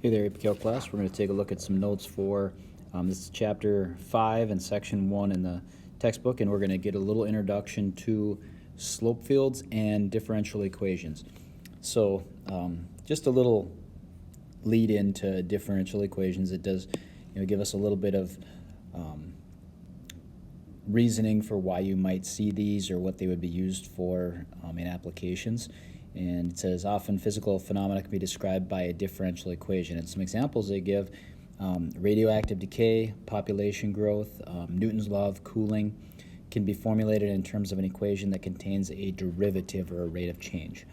Hey there, APCal class. We're going to take a look at some notes for this is chapter 5 and section 1 in the textbook, and we're going to get a little introduction to slope fields and differential equations. So just a little lead into differential equations. It does give us a little bit of reasoning for why you might see these or what they would be used for in applications. And it says often physical phenomena can be described by a differential equation. And some examples they give: radioactive decay, population growth, Newton's law of cooling can be formulated in terms of an equation that contains a derivative or a rate of change.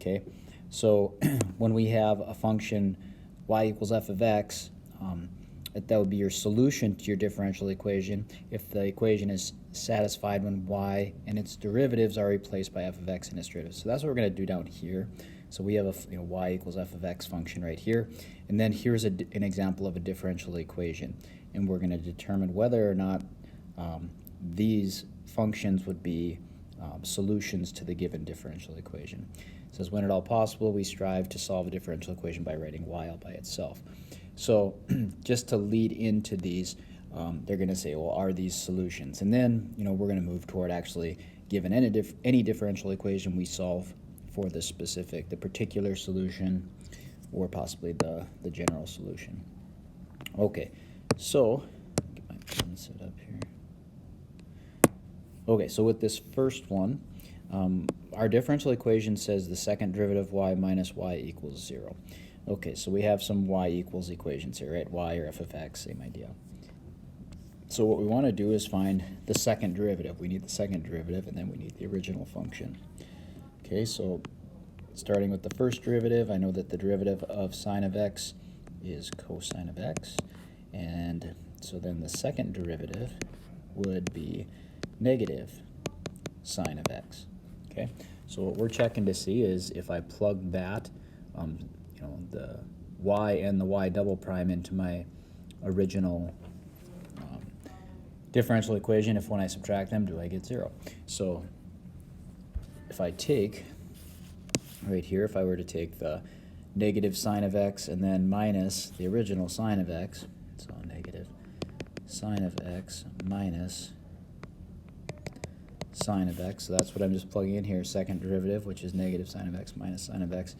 Okay, so when we have a function y equals f of x, that would be your solution to your differential equation if the equation is satisfied when y and its derivatives are replaced by f of x and its derivatives. So that's what we're going to do down here. So we have a y equals f of x function right here, and then here's an example of a differential equation, and we're going to determine whether or not these functions would be solutions to the given differential equation. It says when at all possible we strive to solve a differential equation by writing y all by itself. So just to lead into these, they're going to say, well, are these solutions? And then we're going to move toward actually given any differential equation we solve for the particular solution, or possibly the general solution. Okay, so get my pen set up here. Okay, so with this first one, our differential equation says the second derivative of y minus y equals 0. Okay, so we have some y equals equations here, right? Y or f of x, same idea. So what we want to do is find the second derivative. We need the second derivative, and then we need the original function. Okay, so starting with the first derivative, I know that the derivative of sine of x is cosine of x. And so then the second derivative would be negative sine of x. Okay, so what we're checking to see is if I plug that the y and the y double prime into my original differential equation, if when I subtract them, do I get 0? So if I take right here, if I were to take the negative sine of x and then minus the original sine of x, so negative sine of x minus sine of x, so that's what I'm just plugging in here, second derivative, which is negative sine of x minus sine of x.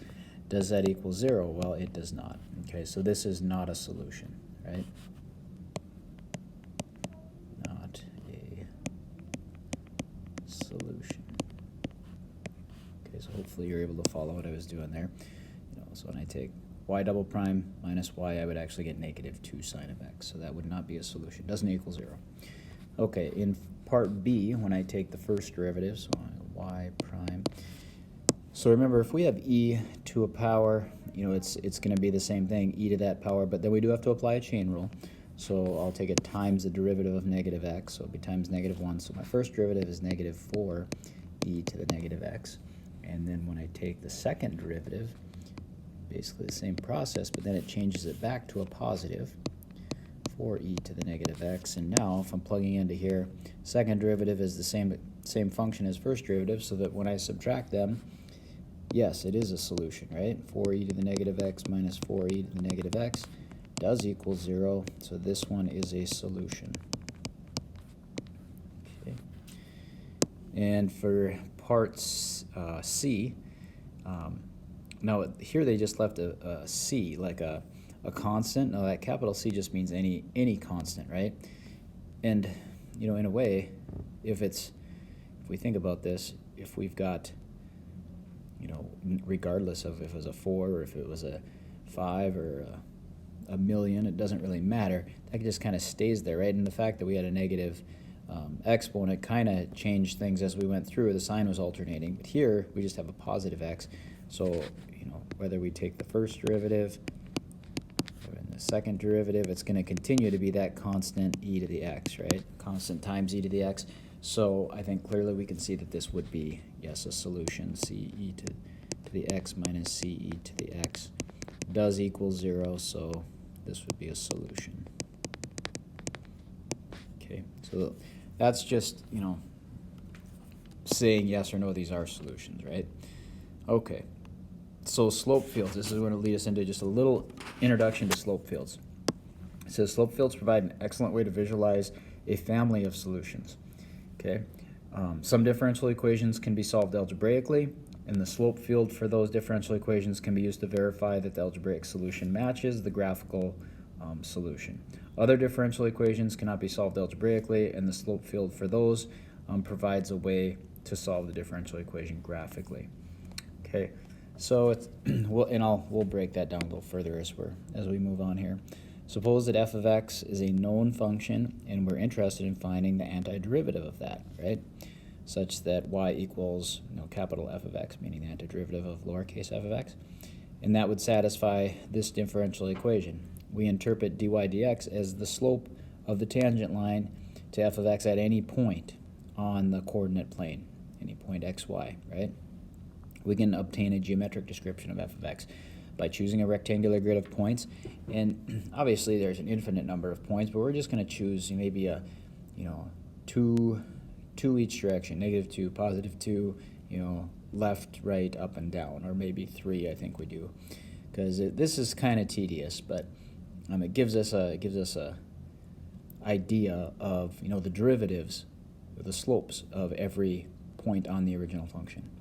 Does that equal 0? Well, it does not. Okay, so this is not a solution, right? Not a solution. Okay, so hopefully you're able to follow what I was doing there. So when I take y double prime minus y, I would actually get negative 2 sine of x. So that would not be a solution. Doesn't equal 0. Okay, in part B, when I take the first derivative, so y prime. So remember, if we have e to a power, it's going to be the same thing, e to that power, but then we do have to apply a chain rule. So I'll take it times the derivative of negative x, so it'll be times negative 1. So my first derivative is negative 4 e to the negative x. And then when I take the second derivative, basically the same process, but then it changes it back to a positive 4e to the negative x. And now if I'm plugging into here, second derivative is the same function as first derivative, so that when I subtract them, yes, it is a solution, right? 4e to the negative x minus 4e to the negative x does equal 0, so this one is a solution. Okay. And for part C, now here they just left a C, like a constant. Now that capital C just means any constant, right? And in a way, if we think about this, if we've got regardless of if it was a 4 or if it was a 5 or a million, it doesn't really matter. That just kind of stays there, right? And the fact that we had a negative exponent kind of changed things as we went through. The sign was alternating, but here we just have a positive x. So whether we take the first derivative or in the second derivative, it's going to continue to be that constant e to the x, right? Constant times e to the x. So I think clearly we can see that this would be, yes, a solution. C e to the x minus c e to the x does equal 0, so this would be a solution. Okay, so that's just, saying yes or no, these are solutions, right? Okay, So slope fields, this is going to lead us into just a little introduction to slope fields. It says slope fields provide an excellent way to visualize a family of solutions. Okay, some differential equations can be solved algebraically, and the slope field for those differential equations can be used to verify that the algebraic solution matches the graphical solution. Other differential equations cannot be solved algebraically, and the slope field for those provides a way to solve the differential equation graphically. Okay, so it's we'll break that down a little further as we move on here. Suppose that f of x is a known function, and we're interested in finding the antiderivative of that, right? Such that y equals capital F of x, meaning the antiderivative of lowercase f of x, and that would satisfy this differential equation. We interpret dy dx as the slope of the tangent line to f of x at any point on the coordinate plane, any point xy, right? We can obtain a geometric description of f of x by choosing a rectangular grid of points, and obviously there's an infinite number of points, but we're just going to choose maybe a two each direction, -2, +2, left, right, up, and down, or maybe 3. I think we do, because this is kind of tedious, but it gives us a idea of the derivatives, the slopes of every point on the original function.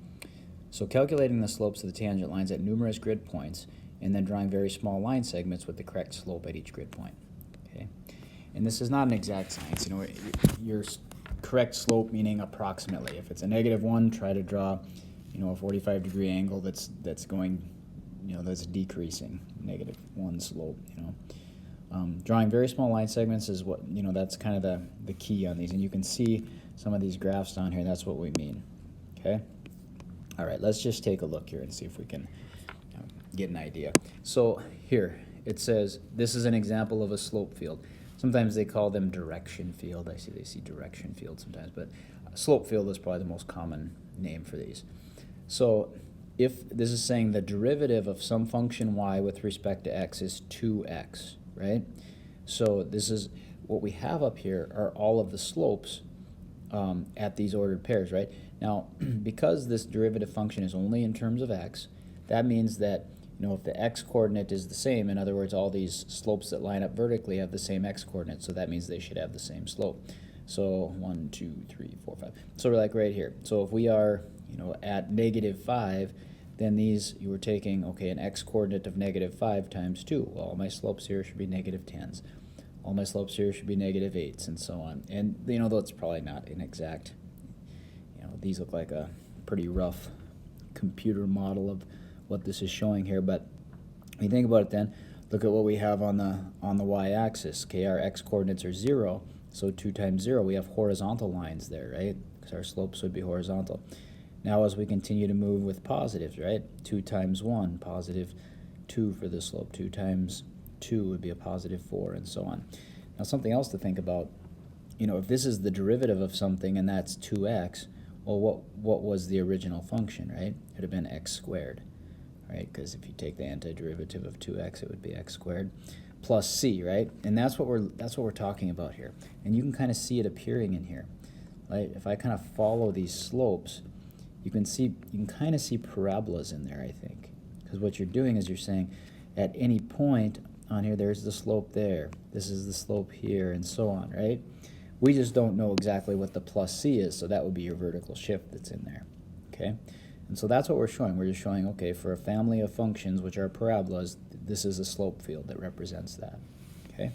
So calculating the slopes of the tangent lines at numerous grid points, and then drawing very small line segments with the correct slope at each grid point. Okay, and this is not an exact science. Your correct slope meaning approximately. If it's a -1, try to draw, a 45-degree angle that's going, that's decreasing, -1 slope. Drawing very small line segments is what that's kind of the key on these, and you can see some of these graphs down here. That's what we mean. Okay. All right, let's just take a look here and see if we can get an idea. So here it says this is an example of a slope field. Sometimes they call them direction field. They see direction field sometimes, but slope field is probably the most common name for these. So if this is saying the derivative of some function y with respect to x is 2x, right? So this is what we have up here are all of the slopes at these ordered pairs, right? Now, because this derivative function is only in terms of x, that means that if the x-coordinate is the same, in other words, all these slopes that line up vertically have the same x-coordinate, so that means they should have the same slope. So 1, 2, 3, 4, 5. So we're like right here. So if we are, at -5, then these, you were taking, an x-coordinate of -5 times 2. Well, all my slopes here should be -10s. All my slopes here should be -8s, and so on. And, though it's probably not an exact, these look like a pretty rough computer model of what this is showing here, but when you think about it then, look at what we have on the y-axis. Okay, our x-coordinates are 0, so 2 times 0, we have horizontal lines there, right? Because our slopes would be horizontal. Now as we continue to move with positives, right? 2 times 1, +2 for the slope. 2 times 2 would be a +4, and so on. Now something else to think about, if this is the derivative of something and that's 2x, well, what was the original function, right? It would have been x squared, right? Because if you take the antiderivative of 2x, it would be x squared plus c, right? And that's what we're talking about here. And you can kind of see it appearing in here, right? If I kind of follow these slopes, you can kind of see parabolas in there, I think. Because what you're doing is you're saying at any point on here, there's the slope there. This is the slope here, and so on, right? We just don't know exactly what the plus c is, so that would be your vertical shift that's in there, okay? And so that's what we're showing. We're just showing, for a family of functions, which are parabolas, this is a slope field that represents that, okay?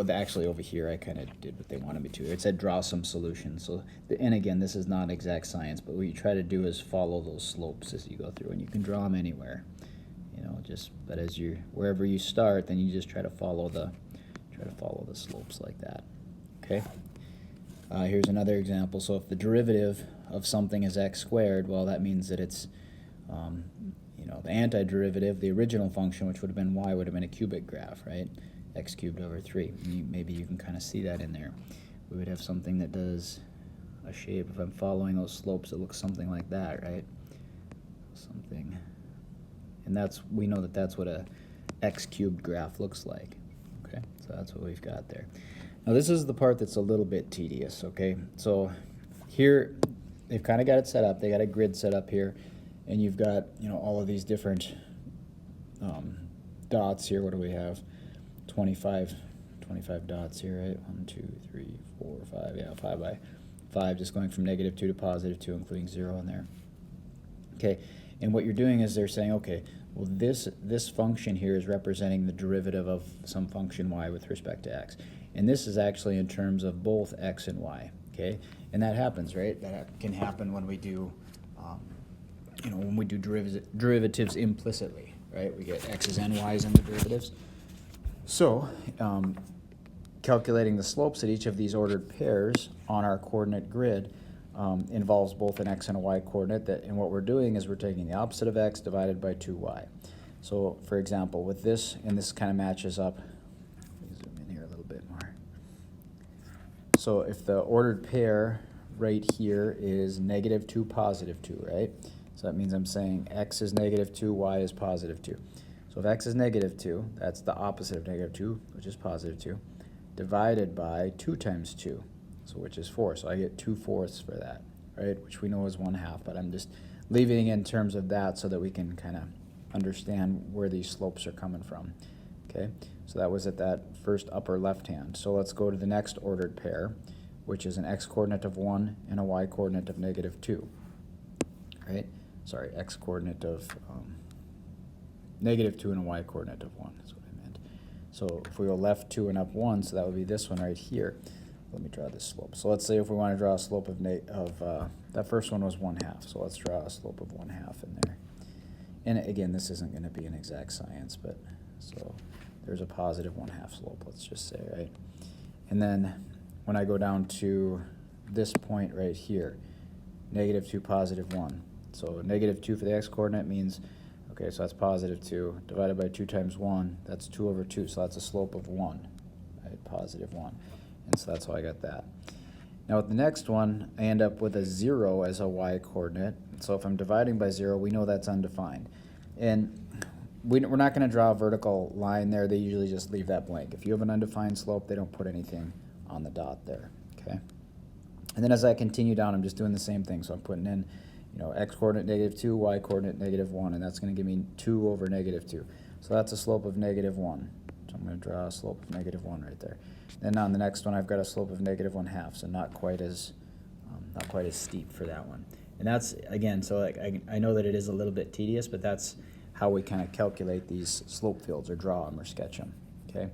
Actually, over here, I kind of did what they wanted me to. It said draw some solutions. So, and again, this is not exact science, but what you try to do is follow those slopes as you go through, and you can draw them anywhere. But wherever you start, then you just try to follow the slopes like that. Okay. Here's another example. So if the derivative of something is x squared, well, that means that it's, the antiderivative, the original function, which would have been y, would have been a cubic graph, right? X cubed over 3. Maybe you can kind of see that in there. We would have something that does a shape. If I'm following those slopes, it looks something like that, right? Something. And we know that that's what a x cubed graph looks like. Okay, so that's what we've got there. Now this is the part that's a little bit tedious, okay? So here they've kind of got it set up. They got a grid set up here, and you've got, you know, all of these different dots here. What do we have? 25 dots here, right? 1, 2, 3, 4, 5. Yeah, 5 by 5, just going from -2 to +2, including 0 in there. Okay, and what you're doing is they're saying, okay, well, this function here is representing the derivative of some function y with respect to x. And this is actually in terms of both x and y, okay? And that happens, right? That can happen when we do, you know, when we do derivatives implicitly, right? We get x's and y's in the derivatives. So, calculating the slopes at each of these ordered pairs on our coordinate grid involves both an x and a y coordinate, and what we're doing is we're taking the opposite of x divided by 2y. So, for example, with this, and this kind of matches up, let me zoom in here a little bit more. So if the ordered pair right here is -2, +2, right? So that means I'm saying x is -2, y is +2. So if x is -2, that's the opposite of -2, which is +2, divided by 2 times 2, so which is 4. So I get 2/4 for that, right? Which we know is 1/2, but I'm just leaving it in terms of that so that we can kind of understand where these slopes are coming from. Okay, so that was at that first upper left hand. So let's go to the next ordered pair, which is an x coordinate of 1 and a y coordinate of -2. Right? Sorry, x coordinate of -2 and a y coordinate of 1 is what I meant. So if we go left 2 and up 1, so that would be this one right here. Let me draw this slope. So let's say if we want to draw a slope of that first one was 1/2. So let's draw a slope of 1/2 in there. And again, this isn't going to be an exact science, but so there's a positive 1/2 slope, let's just say, right? And then when I go down to this point right here, -2, +1. So -2 for the x-coordinate means, okay, so that's +2 divided by 2 times 1, that's 2/2, so that's a slope of 1, right, +1. And so that's how I got that. Now with the next one, I end up with a 0 as a y-coordinate. So if I'm dividing by 0, we know that's undefined. And we're not going to draw a vertical line there. They usually just leave that blank. If you have an undefined slope, they don't put anything on the dot there, okay? And then as I continue down, I'm just doing the same thing. So I'm putting in, you know, x-coordinate -2, y-coordinate -1, and that's going to give me 2 over -2. So that's a slope of -1. So I'm going to draw a slope of -1 right there. Then on the next one, I've got a slope of -1/2, so not quite as steep for that one. And that's, again, so like I know that it is a little bit tedious, but that's how we kind of calculate these slope fields or draw them or sketch them, okay? And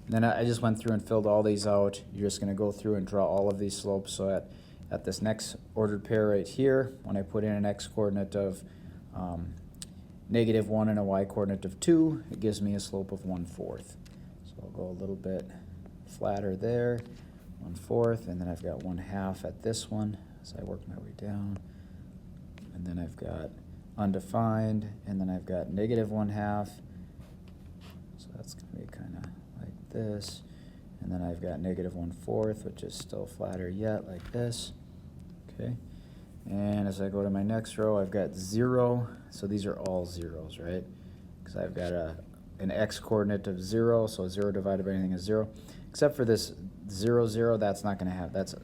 then I just went through and filled all these out. You're just going to go through and draw all of these slopes. So at this next ordered pair right here, when I put in an x-coordinate of -1 and a y-coordinate of 2, it gives me a slope of 1/4. So I'll go a little bit flatter there, 1/4, and then I've got 1/2 at this one as I work my way down. And then I've got undefined, and then I've got -1/2. So that's going to be kind of like this. And then I've got -1/4, which is still flatter yet, like this. Okay. And as I go to my next row, I've got 0. So these are all zeros, right? Because I've got an x-coordinate of 0, so 0 divided by anything is 0. Except for this 0, 0, that's not going to have, that's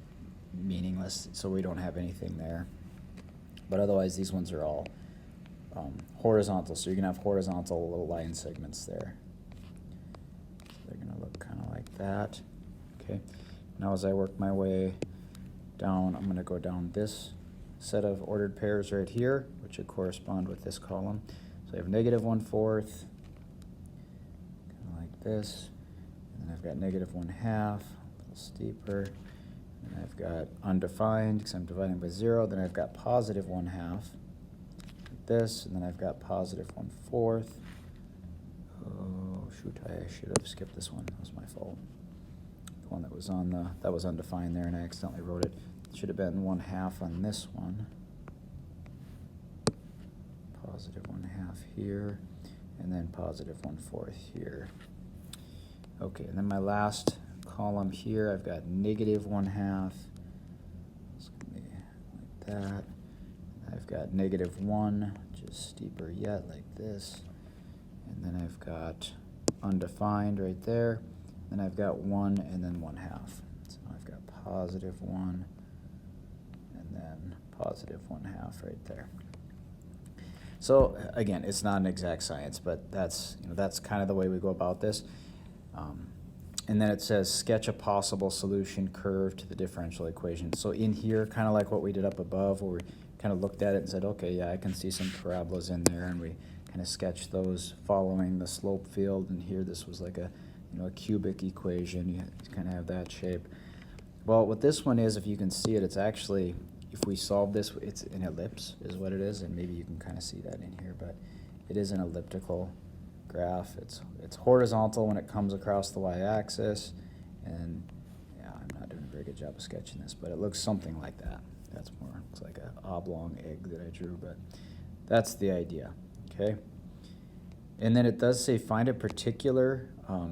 meaningless, so we don't have anything there. But otherwise, these ones are all horizontal, so you're going to have horizontal little line segments there. So they're going to look kind of like that. Okay. Now as I work my way down, I'm going to go down this set of ordered pairs right here, which would correspond with this column. So I have -1/4, kind of like this. And then I've got -1/2, a little steeper. And I've got undefined, because I'm dividing by 0. Then I've got +1/2, like this. And then I've got +1/4. Oh, shoot, I should have skipped this one. That was my fault. The one that was that was undefined there, and I accidentally wrote it. It should have been 1/2 on this one. +1/2 here, and then +1/4 here. Okay, and then my last column here, I've got -1/2. It's going to be like that. I've got -1, which is steeper yet, like this. And then I've got undefined right there. Then I've got 1 and then 1/2. So I've got +1 and then positive 1/2 right there. So again, it's not an exact science, but that's that's kind of the way we go about this. And then it says sketch a possible solution curve to the differential equation. So in here, kind of like what we did up above, where we kind of looked at it and said, okay, yeah, I can see some parabolas in there, and we kind of sketched those following the slope field. And here, this was like a a cubic equation. You kind of have that shape. Well, what this one is, if you can see it, it's actually, if we solve this, it's an ellipse is what it is, and maybe you can kind of see that in here, but it is an elliptical graph. It's horizontal when it comes across the y-axis, and yeah, I'm not doing a very good job of sketching this, but it looks something like that. That's more, looks like an oblong egg that I drew, but that's the idea, okay? And then it does say find a particular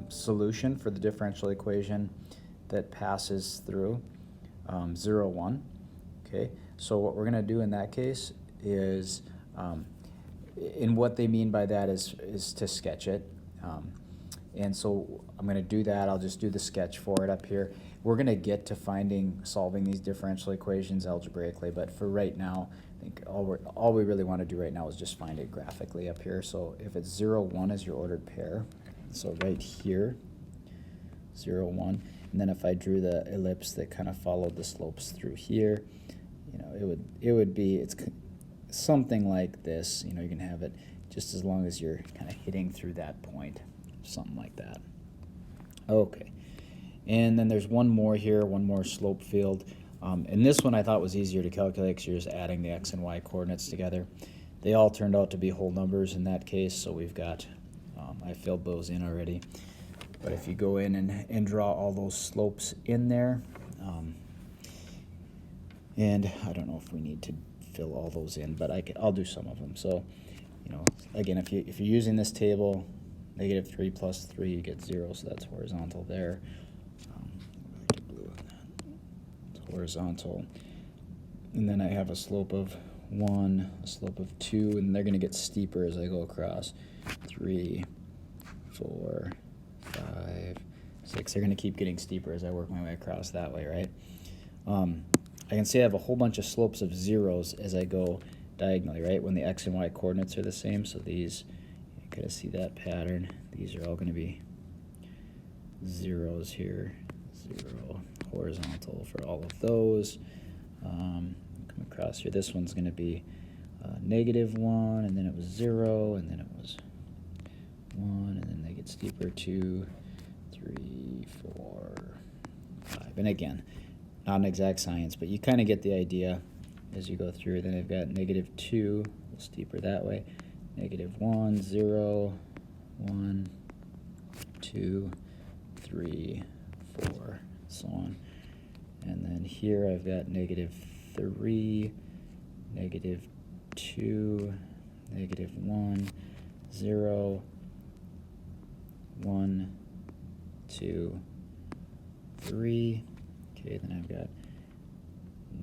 solution for the differential equation that passes through 0, 1, okay? So what we're gonna do in that case is, and what they mean by that is to sketch it. And so I'm going to do that. I'll just do the sketch for it up here. We're going to get to solving these differential equations algebraically, but for right now, I think all we really want to do right now is just find it graphically up here. So if it's 0, 1 is your ordered pair, so right here, 0, 1, and then if I drew the ellipse that kind of followed the slopes through here, it would be, it's something like this. You can have it just as long as you're kind of hitting through that point, something like that. Okay, and then there's one more here, one more slope field, and this one I thought was easier to calculate because you're just adding the x and y coordinates together. They all turned out to be whole numbers in that case, so we've got, I filled those in already, but if you go in and draw all those slopes in there, and I don't know if we need to fill all those in, but I'll do some of them. So, again, if you're using this table, -3 plus 3, you get 0, so that's horizontal there. Blue on that. It's horizontal. And then I have a slope of 1, a slope of 2, and they're going to get steeper as I go across. 3, 4, 5, 6. They're going to keep getting steeper as I work my way across that way, right? I can see I have a whole bunch of slopes of zeros as I go diagonally, right, when the x and y coordinates are the same. So these, you kind of see that pattern. These are all going to be zeros here, 0 horizontal for all of those. Come across here, this one's going to be -1, and then it was 0, and then it was 1, and then they get steeper, 2, 3, 4, 5. And again, not an exact science, but you kind of get the idea as you go through. Then I've got -2, a little steeper that way, -1, 0, 1, 2, 3, 4, so on. And then here I've got -3, -2, -1, 0, 1, 2, 3. Okay, then I've got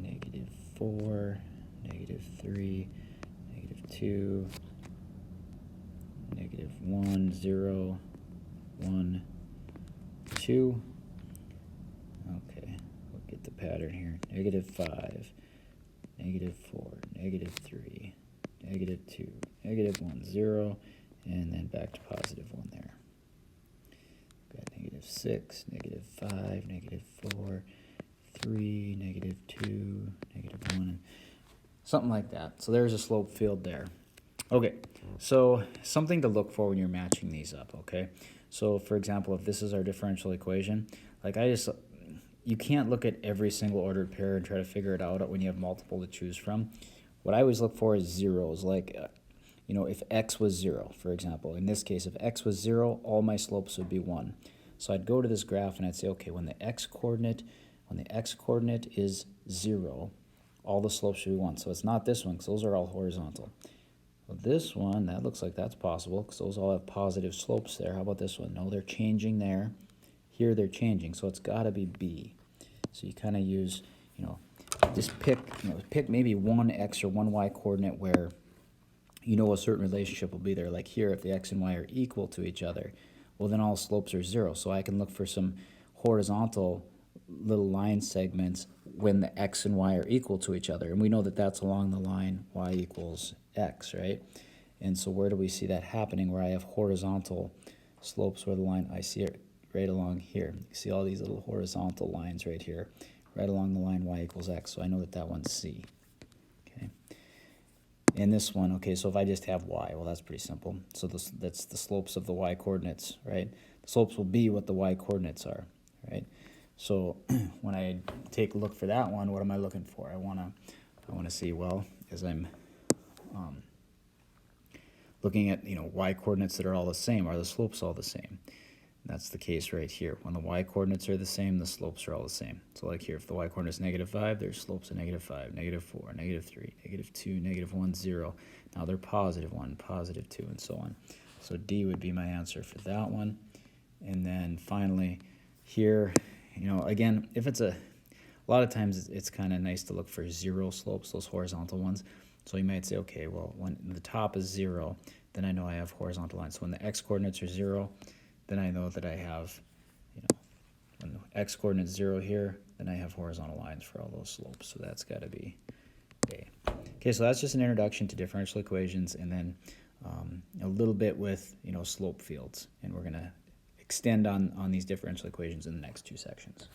-4, -3, -2, -1, 0, 1, 2. Okay, we'll get the pattern here. -5, -4, -3, -2, -1, 0, and then back to +1 there. Got -6, -5, -4, 3, -2, -1, something like that. So there's a slope field there. Okay, so something to look for when you're matching these up, okay? So for example, if this is our differential equation, like you can't look at every single ordered pair and try to figure it out when you have multiple to choose from. What I always look for is zeros, like, if x was 0, for example. In this case, if x was 0, all my slopes would be 1. So I'd go to this graph and I'd say, okay, when the x coordinate is 0, all the slopes should be 1. So it's not this one, because those are all horizontal. Well, this one, that looks like that's possible, because those all have positive slopes there. How about this one? No, they're changing there. Here they're changing, so it's got to be B. So you kind of use, just pick maybe one x or one y coordinate where a certain relationship will be there. Like here, if the x and y are equal to each other, well, then all slopes are 0. So I can look for some horizontal little line segments when the x and y are equal to each other. And we know that that's along the line y equals x, right? And so where do we see that happening, where I have horizontal slopes where the line, I see it right along here. You see all these little horizontal lines right here, right along the line y equals x. So I know that that one's C. Okay. And this one, okay, so if I just have y, well, that's pretty simple. So that's the slopes of the y coordinates, right? The slopes will be what the y coordinates are, right? So when I take a look for that one, what am I looking for? I wanna see, well, as I'm looking at, y coordinates that are all the same, are the slopes all the same? That's the case right here. When the y coordinates are the same, the slopes are all the same. So like here, if the y coordinate is -5, their slopes are -5, -4, -3, -2, -1, 0. Now they're +1, +2, and so on. So D would be my answer for that one. And then finally here, again, if it's a lot of times it's kind of nice to look for 0 slopes, those horizontal ones. So you might say, okay, well, when the top is 0, then I know I have horizontal lines. So when the x coordinates are 0, then I know that I have, when the x coordinate is 0 here, then I have horizontal lines for all those slopes. So that's got to be A. Okay, so that's just an introduction to differential equations, and then a little bit with, slope fields. And we're going to extend on these differential equations in the next 2 sections.